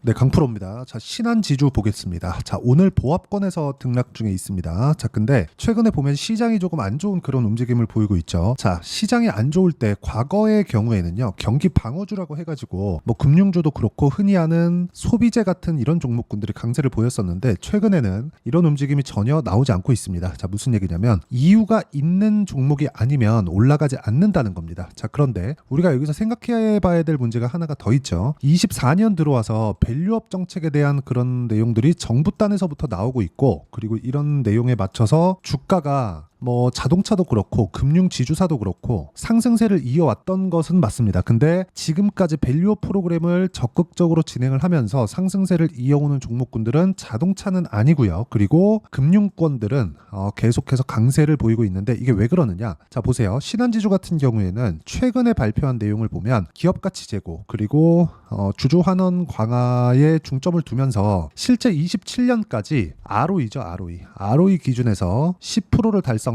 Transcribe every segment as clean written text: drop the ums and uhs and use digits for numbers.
네, 강프로입니다. 자, 신한지주 보겠습니다. 자, 오늘 보합권에서 등락 중에 있습니다. 자, 근데 최근에 보면 시장이 조금 안 좋은 그런 움직임을 보이고 있죠. 자, 시장이 안 좋을 때 과거의 경우에는요, 경기 방어주라고 해가지고 뭐 금융주도 그렇고 흔히 아는 소비재 같은 이런 종목군들이 강세를 보였었는데 최근에는 이런 움직임이 전혀 나오지 않고 있습니다. 자, 무슨 얘기냐면 이유가 있는 종목이 아니면 올라가지 않는다는 겁니다. 자, 그런데 우리가 여기서 생각해 봐야 될 문제가 하나가 더 있죠. 24년 들어와서 밸류업 정책에 대한 그런 내용들이 정부 단에서부터 나오고 있고, 그리고 이런 내용에 맞춰서 주가가 뭐 자동차도 그렇고 금융 지주사도 그렇고 상승세를 이어왔던 것은 맞습니다. 근데 지금까지 밸류업 프로그램을 적극적으로 진행을 하면서 상승세를 이어오는 종목군들은 자동차는 아니고요. 그리고 금융권들은 계속해서 강세를 보이고 있는데 이게 왜 그러느냐? 자, 보세요. 신한지주 같은 경우에는 최근에 발표한 내용을 보면 기업가치 제고 그리고 주주 환원 강화에 중점을 두면서 실제 27년까지 ROE죠, ROE 기준에서 10%를 달성하고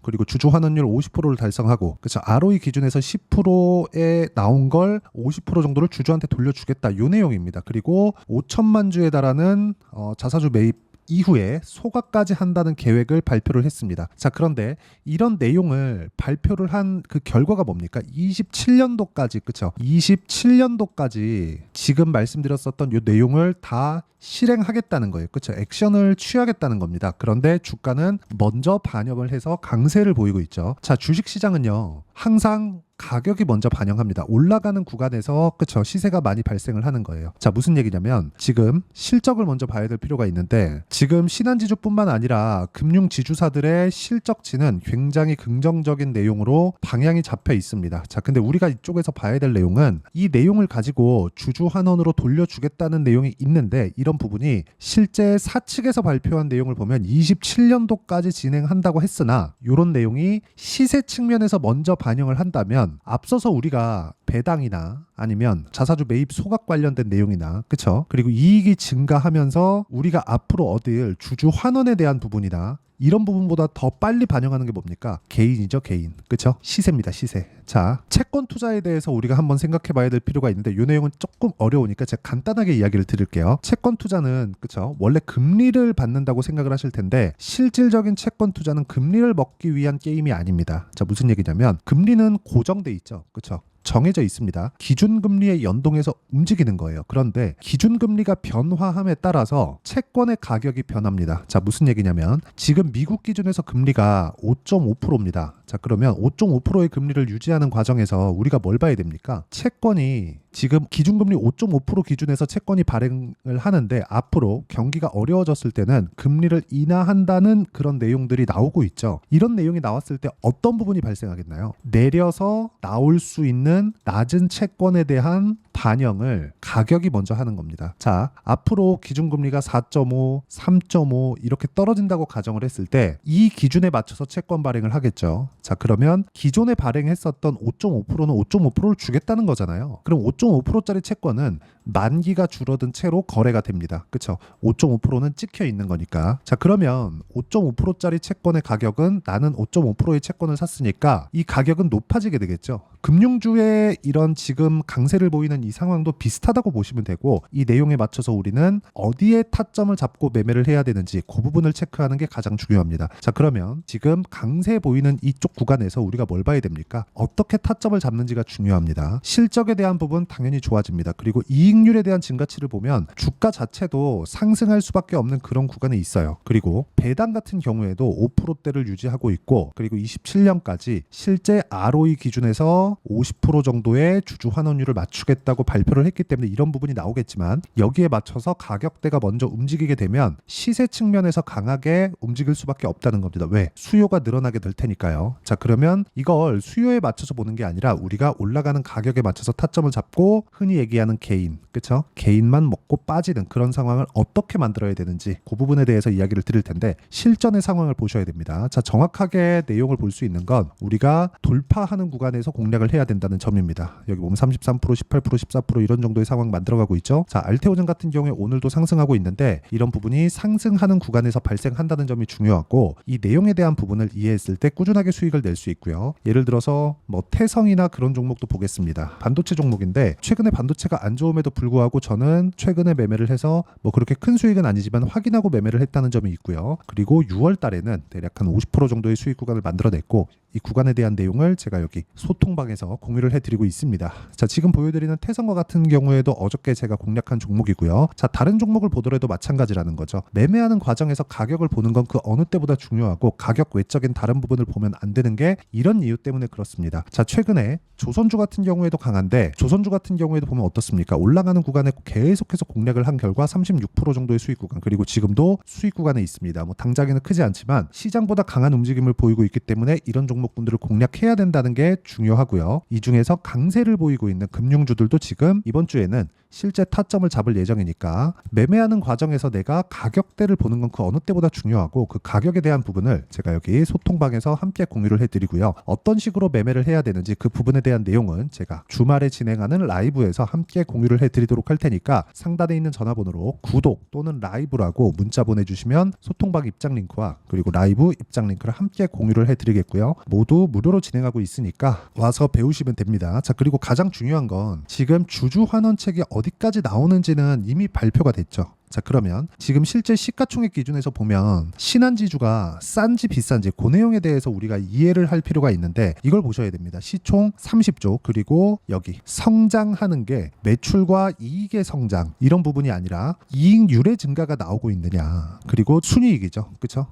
그리고 주주 환원율 50%를 달성하고, 그렇죠. ROE 기준에서 10%에 나온 걸 50% 정도를 주주한테 돌려주겠다, 요 내용입니다. 그리고 5천만 주에 달하는 자사주 매입 이후에 소각까지 한다는 계획을 발표를 했습니다. 자, 그런데 이런 내용을 발표를 한 그 결과가 뭡니까? 27년도까지, 그쵸? 27년도까지 지금 말씀드렸었던 이 내용을 다 실행하겠다는 거예요. 그렇죠? 액션을 취하겠다는 겁니다. 그런데 주가는 먼저 반영을 해서 강세를 보이고 있죠. 자, 주식시장은요, 항상 가격이 먼저 반영합니다. 올라가는 구간에서, 그쵸, 시세가 많이 발생을 하는 거예요. 자, 무슨 얘기냐면 지금 실적을 먼저 봐야 될 필요가 있는데 지금 신한지주뿐만 아니라 금융지주사들의 실적치는 굉장히 긍정적인 내용으로 방향이 잡혀 있습니다. 자, 근데 우리가 이쪽에서 봐야 될 내용은 이 내용을 가지고 주주 환원으로 돌려주겠다는 내용이 있는데 이런 부분이 실제 사측에서 발표한 내용을 보면 27년도까지 진행한다고 했으나 이런 내용이 시세 측면에서 먼저 반영을 한다면 앞서서 우리가 배당이나 아니면 자사주 매입 소각 관련된 내용이나, 그쵸? 그리고 이익이 증가하면서 우리가 앞으로 얻을 주주 환원에 대한 부분이나 이런 부분보다 더 빨리 반영하는 게 뭡니까? 개인이죠, 개인. 그쵸? 시세입니다, 시세. 자, 채권 투자에 대해서 우리가 한번 생각해 봐야 될 필요가 있는데 이 내용은 조금 어려우니까 제가 간단하게 이야기를 드릴게요. 채권 투자는, 그쵸? 원래 금리를 받는다고 생각을 하실 텐데 실질적인 채권 투자는 금리를 먹기 위한 게임이 아닙니다. 자, 무슨 얘기냐면 금리는 고정돼 있죠. 그쵸? 정해져 있습니다. 기준금리에 연동해서 움직이는 거예요. 그런데 기준금리가 변화함에 따라서 채권의 가격이 변합니다. 자, 무슨 얘기냐면 지금 미국 기준에서 금리가 5.5%입니다. 자, 그러면 5.5%의 금리를 유지하는 과정에서 우리가 뭘 봐야 됩니까? 채권이 지금 기준금리 5.5% 기준에서 채권이 발행을 하는데 앞으로 경기가 어려워졌을 때는 금리를 인하한다는 그런 내용들이 나오고 있죠. 이런 내용이 나왔을 때 어떤 부분이 발생하겠나요? 내려서 나올 수 있는 낮은 채권에 대한 반영을 가격이 먼저 하는 겁니다. 자, 앞으로 기준금리가 4.5, 3.5 이렇게 떨어진다고 가정을 했을 때 이 기준에 맞춰서 채권 발행을 하겠죠. 자, 그러면 기존에 발행했었던 5.5%는 5.5%를 주겠다는 거잖아요. 그럼 5.5%짜리 채권은 만기가 줄어든 채로 거래가 됩니다. 그쵸? 5.5%는 찍혀 있는 거니까. 자, 그러면 5.5%짜리 채권의 가격은 나는 5.5%의 채권을 샀으니까 이 가격은 높아지게 되겠죠. 금융주의 이런 지금 강세를 보이는 이 상황도 비슷하다고 보시면 되고, 이 내용에 맞춰서 우리는 어디에 타점을 잡고 매매를 해야 되는지 그 부분을 체크하는 게 가장 중요합니다. 자, 그러면 지금 강세 보이는 이쪽 구간에서 우리가 뭘 봐야 됩니까? 어떻게 타점을 잡는지가 중요합니다. 실적에 대한 부분 당연히 좋아집니다. 그리고 이익률에 대한 증가치를 보면 주가 자체도 상승할 수밖에 없는 그런 구간에 있어요. 그리고 배당 같은 경우에도 5%대를 유지하고 있고, 그리고 27년까지 실제 ROE 기준에서 50% 정도의 주주 환원율을 맞추겠다고 발표를 했기 때문에 이런 부분이 나오겠지만, 여기에 맞춰서 가격대가 먼저 움직이게 되면 시세 측면에서 강하게 움직일 수밖에 없다는 겁니다. 왜? 수요가 늘어나게 될 테니까요. 자, 그러면 이걸 수요에 맞춰서 보는 게 아니라 우리가 올라가는 가격에 맞춰서 타점을 잡고 흔히 얘기하는 개인, 그쵸? 개인만 먹고 빠지는 그런 상황을 어떻게 만들어야 되는지 그 부분에 대해서 이야기를 드릴 텐데 실전의 상황을 보셔야 됩니다. 자, 정확하게 내용을 볼 수 있는 건 우리가 돌파하는 구간에서 공략을 해야 된다는 점입니다. 여기 보면 33%, 18%, 14% 이런 정도의 상황 만들어가고 있죠. 자, 알테오젠 같은 경우에 오늘도 상승하고 있는데 이런 부분이 상승하는 구간에서 발생한다는 점이 중요하고, 이 내용에 대한 부분을 이해했을 때 꾸준하게 수익을 낼 수 있고요. 예를 들어서 뭐 태성이나 그런 종목도 보겠습니다. 반도체 종목인데 최근에 반도체가 안 좋음에도 불구하고 저는 최근에 매매를 해서 뭐 그렇게 큰 수익은 아니지만 확인하고 매매를 했다는 점이 있고요. 그리고 6월 달에는 대략 한 50% 정도의 수익 구간을 만들어냈고 이 구간에 대한 내용을 제가 여기 소통방에서 공유를 해드리고 있습니다. 자, 지금 보여드리는 태성과 같은 경우에도 어저께 제가 공략한 종목이고요. 자, 다른 종목을 보더라도 마찬가지라는 거죠. 매매하는 과정에서 가격을 보는 건 그 어느 때보다 중요하고 가격 외적인 다른 부분을 보면 안 되는 게 이런 이유 때문에 그렇습니다. 자, 최근에 조선주 같은 경우에도 강한데 조선주 같은 경우에도 보면 어떻습니까? 올라가는 구간에 계속해서 공략을 한 결과 36% 정도의 수익 구간, 그리고 지금도 수익 구간에 있습니다. 뭐 당장에는 크지 않지만 시장보다 강한 움직임을 보이고 있기 때문에 이런 종목분들을 공략해야 된다는 게 중요하고요. 이 중에서 강세를 보이고 있는 금융주들도 지금 이번 주에는 실제 타점을 잡을 예정이니까 매매하는 과정에서 내가 가격대를 보는 건 그 어느 때보다 중요하고 그 가격에 대한 부분을 제가 여기 소통방에서 함께 공유를 해드리고요. 어떤 식으로 매매를 해야 되는지 그 부분에 대한 내용은 제가 주말에 진행하는 라이브에서 함께 공유를 해드리도록 할 테니까 상단에 있는 전화번호로 구독 또는 라이브라고 문자 보내주시면 소통방 입장 링크와 그리고 라이브 입장 링크를 함께 공유를 해드리겠고요. 모두 무료로 진행하고 있으니까 와서 배우시면 됩니다. 자, 그리고 가장 중요한 건 지금 주주 환원책이 어디까지 나오는지는 이미 발표가 됐죠. 자, 그러면 지금 실제 시가총액 기준에서 보면 신한지주가 싼지 비싼지 그 내용에 대해서 우리가 이해를 할 필요가 있는데 이걸 보셔야 됩니다. 시총 30조, 그리고 여기 성장하는 게 매출과 이익의 성장 이런 부분이 아니라 이익률의 증가가 나오고 있느냐, 그리고 순이익이죠. 그렇죠?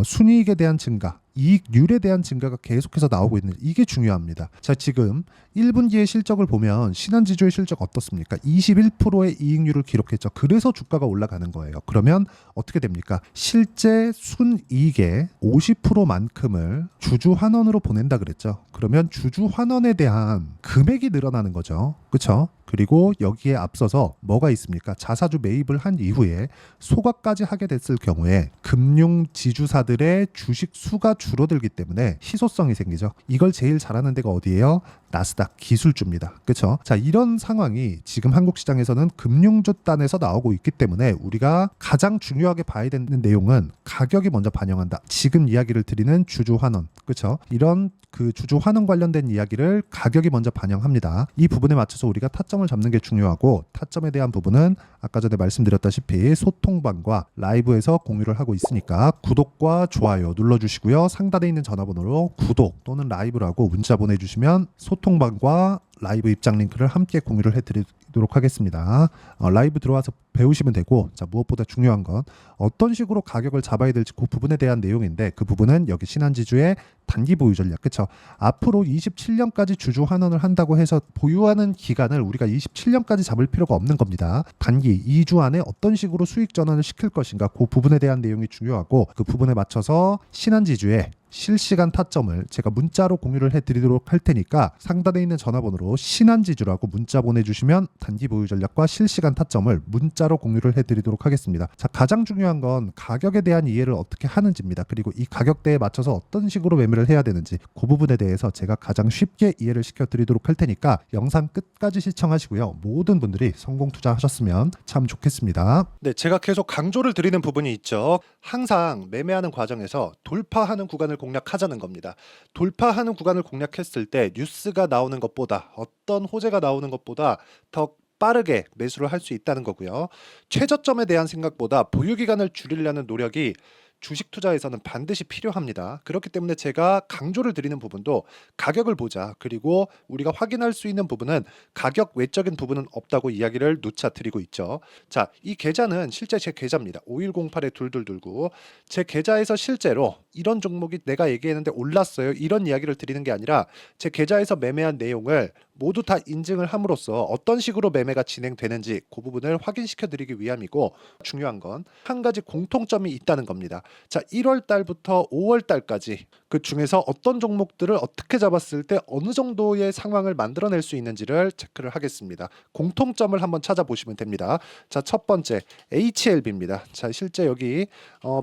순이익에 대한 증가, 이익률에 대한 증가가 계속해서 나오고 있는, 이게 중요합니다. 자, 지금 1분기의 실적을 보면 신한지주의 실적 어떻습니까? 21%의 이익률을 기록했죠. 그래서 주가가 올라가는 거예요. 그러면 어떻게 됩니까? 실제 순이익의 50%만큼을 주주 환원으로 보낸다 그랬죠. 그러면 주주 환원에 대한 금액이 늘어나는 거죠. 그렇죠? 그리고 여기에 앞서서 뭐가 있습니까? 자사주 매입을 한 이후에 소각까지 하게 됐을 경우에 금융 지주사들의 주식 수가 줄어들기 때문에 희소성이 생기죠. 이걸 제일 잘하는 데가 어디예요? 나스닥 기술주입니다. 그렇죠? 자, 이런 상황이 지금 한국 시장에서는 금융주 단에서 나오고 있기 때문에 우리가 가장 중요하게 봐야 되는 내용은 가격이 먼저 반영한다. 지금 이야기를 드리는 주주 환원, 그렇죠? 이런 그 주주 환원 관련된 이야기를 가격이 먼저 반영합니다. 이 부분에 맞춰서 우리가 타점을 잡는 게 중요하고, 타점에 대한 부분은 아까 전에 말씀드렸다시피 소통방과 라이브에서 공유를 하고 있으니까 구독과 좋아요 눌러주시고요. 상단에 있는 전화번호로 구독 또는 라이브라고 문자 보내주시면 소통방과 라이브 입장 링크를 함께 공유를 해드리도록 하겠습니다. 라이브 들어와서 배우시면 되고, 자, 무엇보다 중요한 건 어떤 식으로 가격을 잡아야 될지 그 부분에 대한 내용인데, 그 부분은 여기 신한지주의 단기 보유 전략, 그렇죠? 앞으로 27년까지 주주 환원을 한다고 해서 보유하는 기간을 우리가 27년까지 잡을 필요가 없는 겁니다. 단기 2주 안에 어떤 식으로 수익 전환을 시킬 것인가, 그 부분에 대한 내용이 중요하고, 그 부분에 맞춰서 신한지주의 실시간 타점을 제가 문자로 공유를 해드리도록 할 테니까 상단에 있는 전화번호로 신한지주라고 문자 보내주시면 단기 보유 전략과 실시간 타점을 문자로 공유를 해드리도록 하겠습니다. 자, 가장 중요한 건 가격에 대한 이해를 어떻게 하는지입니다. 그리고 이 가격대에 맞춰서 어떤 식으로 매매를 해야 되는지 그 부분에 대해서 제가 가장 쉽게 이해를 시켜드리도록 할 테니까 영상 끝까지 시청하시고요. 모든 분들이 성공 투자하셨으면 참 좋겠습니다. 네, 제가 계속 강조를 드리는 부분이 있죠. 항상 매매하는 과정에서 돌파하는 구간을 공략하자는 겁니다. 돌파하는 구간을 공략했을 때 뉴스가 나오는 것보다, 어떤 호재가 나오는 것보다 더 빠르게 매수를 할 수 있다는 거고요. 최저점에 대한 생각보다 보유 기간을 줄이려는 노력이 주식 투자에서는 반드시 필요합니다. 그렇기 때문에 제가 강조를 드리는 부분도 가격을 보자, 그리고 우리가 확인할 수 있는 부분은 가격 외적인 부분은 없다고 이야기를 누차 드리고 있죠. 자, 이 계좌는 실제 제 계좌입니다. 5108-2229. 제 계좌에서 실제로 이런 종목이 내가 얘기했는데 올랐어요, 이런 이야기를 드리는 게 아니라 제 계좌에서 매매한 내용을 모두 다 인증을 함으로써 어떤 식으로 매매가 진행되는지 그 부분을 확인시켜 드리기 위함이고, 중요한 건 한 가지 공통점이 있다는 겁니다. 자, 1월 달부터 5월 달까지 그 중에서 어떤 종목들을 어떻게 잡았을 때 어느 정도의 상황을 만들어낼 수 있는지를 체크를 하겠습니다. 공통점을 한번 찾아보시면 됩니다. 자, 첫 번째 HLB입니다. 자, 실제 여기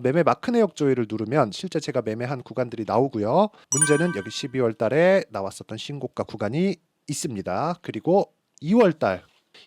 매매 마크 내역 조회를 누르면 실제 제가 매매한 구간들이 나오고요. 문제는 여기 12월 달에 나왔었던 신고가 구간이 있습니다. 그리고 2월 달,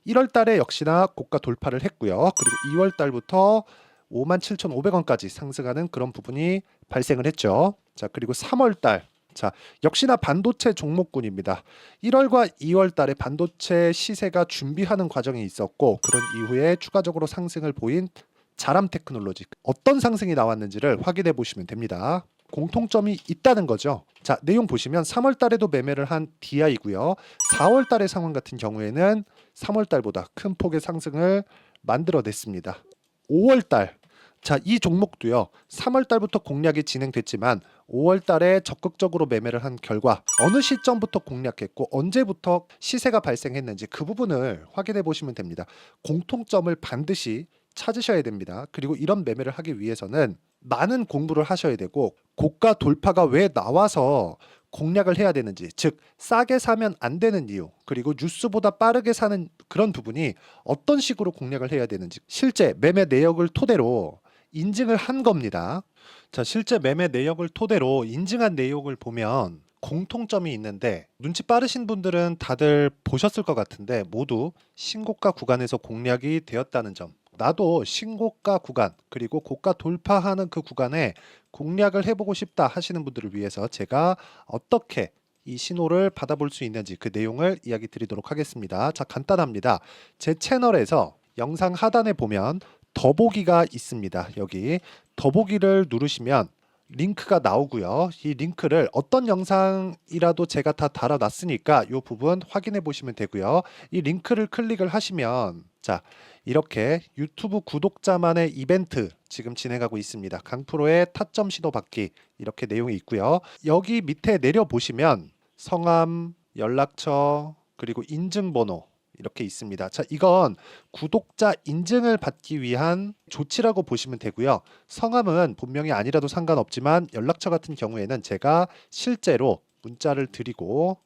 1월 달에 역시나 고가 돌파를 했고요. 그리고 2월 달부터 57,500원까지 상승하는 그런 부분이 발생을 했죠. 자, 그리고 3월 달 자, 역시나 반도체 종목군입니다. 1월과 2월 달에 반도체 시세가 준비하는 과정이 있었고 그런 이후에 추가적으로 상승을 보인 자람 테크놀로지 어떤 상승이 나왔는지를 확인해 보시면 됩니다. 공통점이 있다는 거죠. 자, 내용 보시면 3월 달에도 매매를 한 DI고요. 4월 달의 상황 같은 경우에는 3월 달보다 큰 폭의 상승을 만들어냈습니다. 5월 달 자, 이 종목도요. 3월 달부터 공략이 진행됐지만 5월 달에 적극적으로 매매를 한 결과 어느 시점부터 공략했고 언제부터 시세가 발생했는지 그 부분을 확인해 보시면 됩니다. 공통점을 반드시 찾으셔야 됩니다. 그리고 이런 매매를 하기 위해서는 많은 공부를 하셔야 되고 고가 돌파가 왜 나와서 공략을 해야 되는지, 즉 싸게 사면 안 되는 이유, 그리고 뉴스보다 빠르게 사는 그런 부분이 어떤 식으로 공략을 해야 되는지 실제 매매 내역을 토대로 인증을 한 겁니다. 자, 실제 매매 내역을 토대로 인증한 내용을 보면 공통점이 있는데 눈치 빠르신 분들은 다들 보셨을 것 같은데 모두 신고가 구간에서 공략이 되었다는 점. 나도 신고가 구간 그리고 고가 돌파하는 그 구간에 공략을 해보고 싶다 하시는 분들을 위해서 제가 어떻게 이 신호를 받아볼 수 있는지 그 내용을 이야기 드리도록 하겠습니다. 자, 간단합니다. 제 채널에서 영상 하단에 보면 더보기가 있습니다. 여기 더보기를 누르시면 링크가 나오고요. 이 링크를 어떤 영상이라도 제가 다 달아놨으니까 이 부분 확인해 보시면 되고요. 이 링크를 클릭을 하시면 자, 이렇게 유튜브 구독자만의 이벤트 지금 진행하고 있습니다. 강프로의 타점 신호 받기 이렇게 내용이 있고요. 여기 밑에 내려 보시면 성함, 연락처, 그리고 인증번호 이렇게 있습니다. 자, 이건 구독자 인증을 받기 위한 조치라고 보시면 되고요. 성함은 본명이 아니라도 상관없지만 연락처 같은 경우에는 제가 실제로 문자를 드리고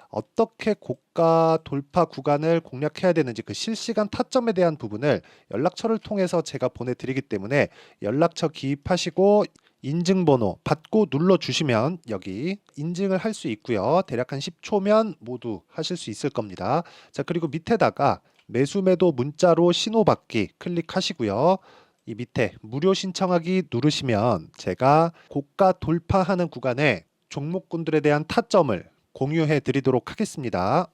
어떻게 고가 돌파 구간을 공략해야 되는지 그 실시간 타점에 대한 부분을 연락처를 통해서 제가 보내드리기 때문에 연락처 기입하시고 인증번호 받고 눌러주시면 여기 인증을 할 수 있고요. 대략 한 10초면 모두 하실 수 있을 겁니다. 자, 그리고 밑에다가 매수매도 문자로 신호받기 클릭하시고요. 이 밑에 무료 신청하기 누르시면 제가 고가 돌파하는 구간에 종목군들에 대한 타점을 공유해 드리도록 하겠습니다.